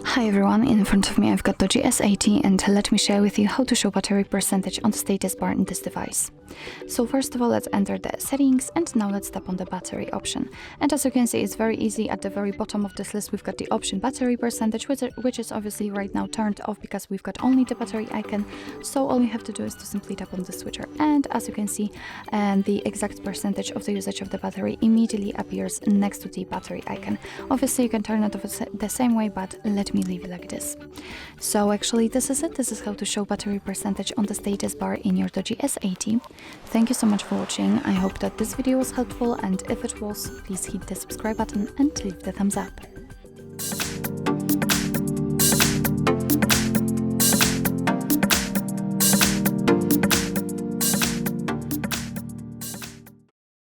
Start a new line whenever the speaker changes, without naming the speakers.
Hi everyone, in front of me I've got DOOGEE S80 and let me share with you how to show battery percentage on the status bar in this device. So first of all, let's enter the settings and now let's tap on the battery option. And as you can see, it's very easy. At the very bottom of this list we've got the option battery percentage, which is obviously right now turned off because we've got only the battery icon. So all you have to do is to simply tap on the switcher, and as you can see, the exact percentage of the usage of the battery immediately appears next to the battery icon. Obviously you can turn it off the same way, but let me leave it like this. So actually this is it. This is how to show battery percentage on the status bar in your DOOGEE S80. Thank you so much for watching. I hope that this video was helpful, and if it was, please hit the subscribe button and leave the thumbs up.